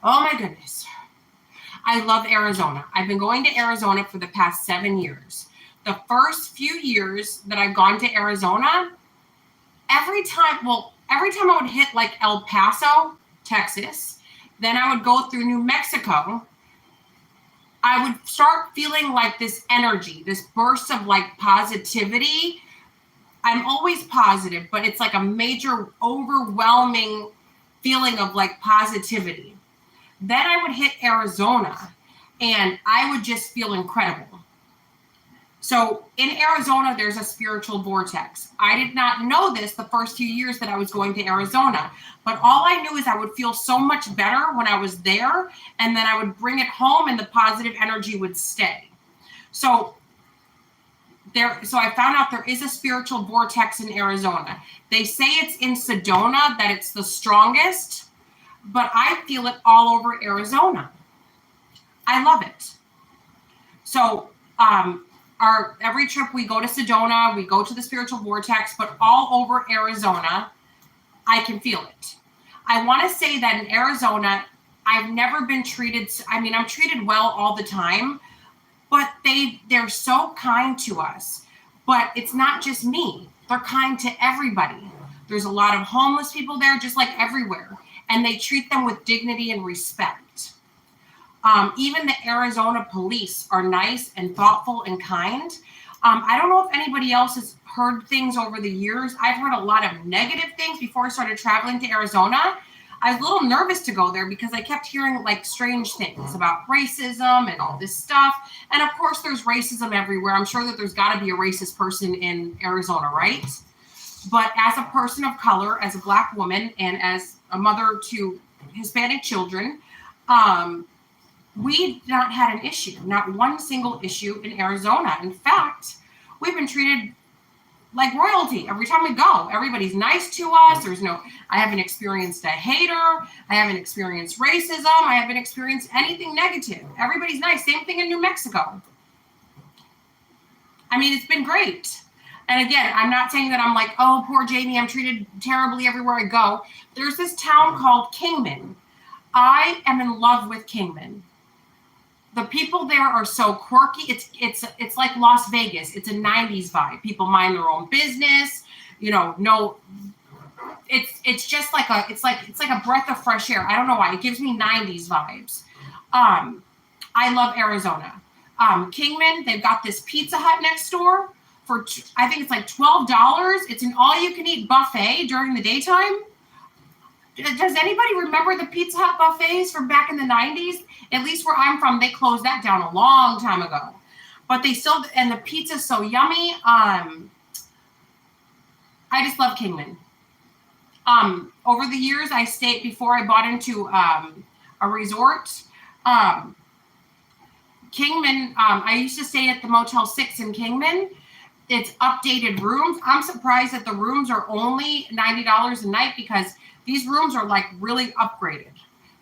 Oh my goodness. I love Arizona. I've been going to Arizona for the past 7 years. The first few years that I've gone to Arizona, every time I would hit like El Paso, Texas, then I would go through New Mexico, I would start feeling like this energy, this burst of like positivity. I'm always positive, but it's like a major overwhelming feeling of like positivity. Then I would hit Arizona and I would just feel incredible. So in Arizona, there's a spiritual vortex. I did not know this the first few years that I was going to Arizona, but all I knew is I would feel so much better when I was there, and then I would bring it home and the positive energy would stay. So I found out there is a spiritual vortex in Arizona. They say it's in Sedona that it's the strongest, but I feel it all over Arizona. I love it. So every trip we go to Sedona, we go to the spiritual vortex, but all over Arizona, I can feel it. I want to say that in Arizona, I've never been treated. I mean, I'm treated well all the time, but they're so kind to us. But it's not just me. They're kind to everybody. There's a lot of homeless people there, just like everywhere, and they treat them with dignity and respect. Even the Arizona police are nice and thoughtful and kind. I don't know if anybody else has heard things over the years. I've heard a lot of negative things before I started traveling to Arizona. I was a little nervous to go there because I kept hearing like strange things about racism and all this stuff. And of course, there's racism everywhere. I'm sure that there's got to be a racist person in Arizona, right? But as a person of color, as a Black woman, and as a mother to Hispanic children, we've not had an issue, not one single issue in Arizona. In fact, we've been treated like royalty every time we go. Everybody's nice to us. I haven't experienced a hater. I haven't experienced racism. I haven't experienced anything negative. Everybody's nice. Same thing in New Mexico. I mean, it's been great. And again, I'm not saying that I'm like, oh, poor Jamie, I'm treated terribly everywhere I go. There's this town called Kingman. I am in love with Kingman. The people there are so quirky. It's like Las Vegas. It's a 90s vibe. People mind their own business. It's just like it's like a breath of fresh air. I don't know why. It gives me 90s vibes. I love Arizona. Kingman, they've got this Pizza Hut next door for I think it's like $12. It's an all-you-can-eat buffet during the daytime. Does anybody remember the Pizza Hut buffets from back in the 90s? At least where I'm from, they closed that down a long time ago. But they still, and the pizza's so yummy. I just love Kingman. Over the years, I stayed, before I bought into a resort, Kingman, I used to stay at the Motel 6 in Kingman. It's updated rooms. I'm surprised that the rooms are only $90 a night because these rooms are like really upgraded.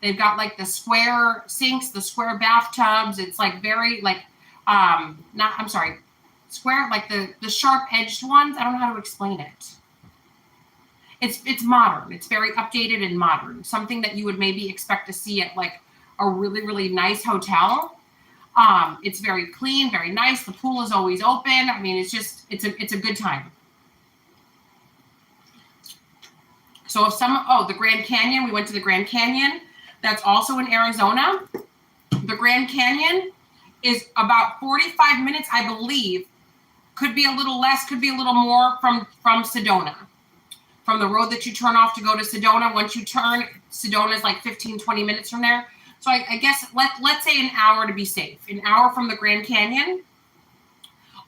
They've got like the square sinks, the square bathtubs. It's like very like, square, like the sharp edged ones. I don't know how to explain it. It's modern. It's very updated and modern. Something that you would maybe expect to see at like a really, really nice hotel. It's very clean, very nice. The pool is always open. I mean, it's a good time. So the Grand Canyon, we went to the Grand Canyon. That's also in Arizona. The Grand Canyon is about 45 minutes, I believe. Could be a little less, could be a little more from Sedona. From the road that you turn off to go to Sedona. Once you turn, Sedona is like 15, 20 minutes from there. So I guess let's say an hour to be safe. An hour from the Grand Canyon.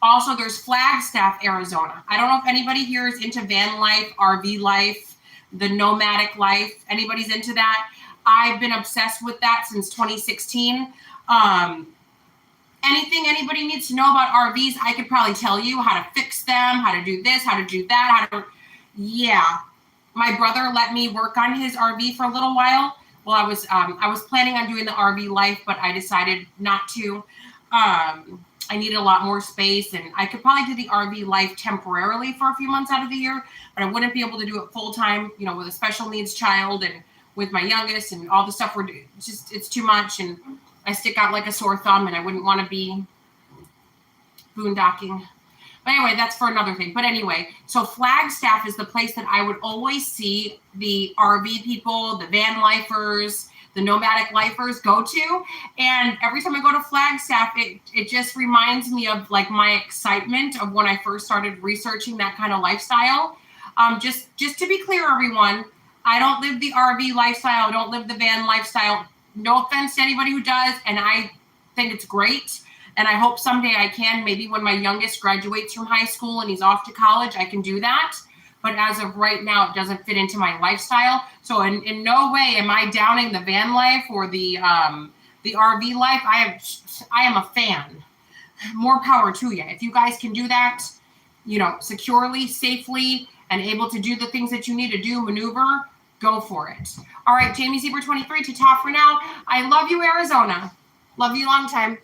Also, there's Flagstaff, Arizona. I don't know if anybody here is into van life, RV life, the nomadic life. Anybody's into that? I've been obsessed with that since 2016. Anything anybody needs to know about RVs, I could probably tell you how to fix them, how to do this, how to do that, yeah. My brother let me work on his RV for a little while. Well, I was planning on doing the RV life, but I decided not to. I needed a lot more space, and I could probably do the RV life temporarily for a few months out of the year, but I wouldn't be able to do it full time, with a special needs child and with my youngest and all the stuff we're doing. It's too much, and I stick out like a sore thumb, and I wouldn't want to be boondocking. But anyway, that's for another thing. But anyway, so Flagstaff is the place that I would always see the RV people, the van lifers, the nomadic lifers go to. And every time I go to Flagstaff, it just reminds me of like my excitement of when I first started researching that kind of lifestyle. Just to be clear, everyone, I don't live the RV lifestyle. I don't live the van lifestyle. No offense to anybody who does. And I think it's great. And I hope someday I can, maybe when my youngest graduates from high school and he's off to college, I can do that. But as of right now, it doesn't fit into my lifestyle. So in no way am I downing the van life or the RV life. I am a fan. More power to you. If you guys can do that, securely, safely, and able to do the things that you need to do, maneuver, go for it. All right, jamiezebra23 to talk for now. I love you, Arizona. Love you long time.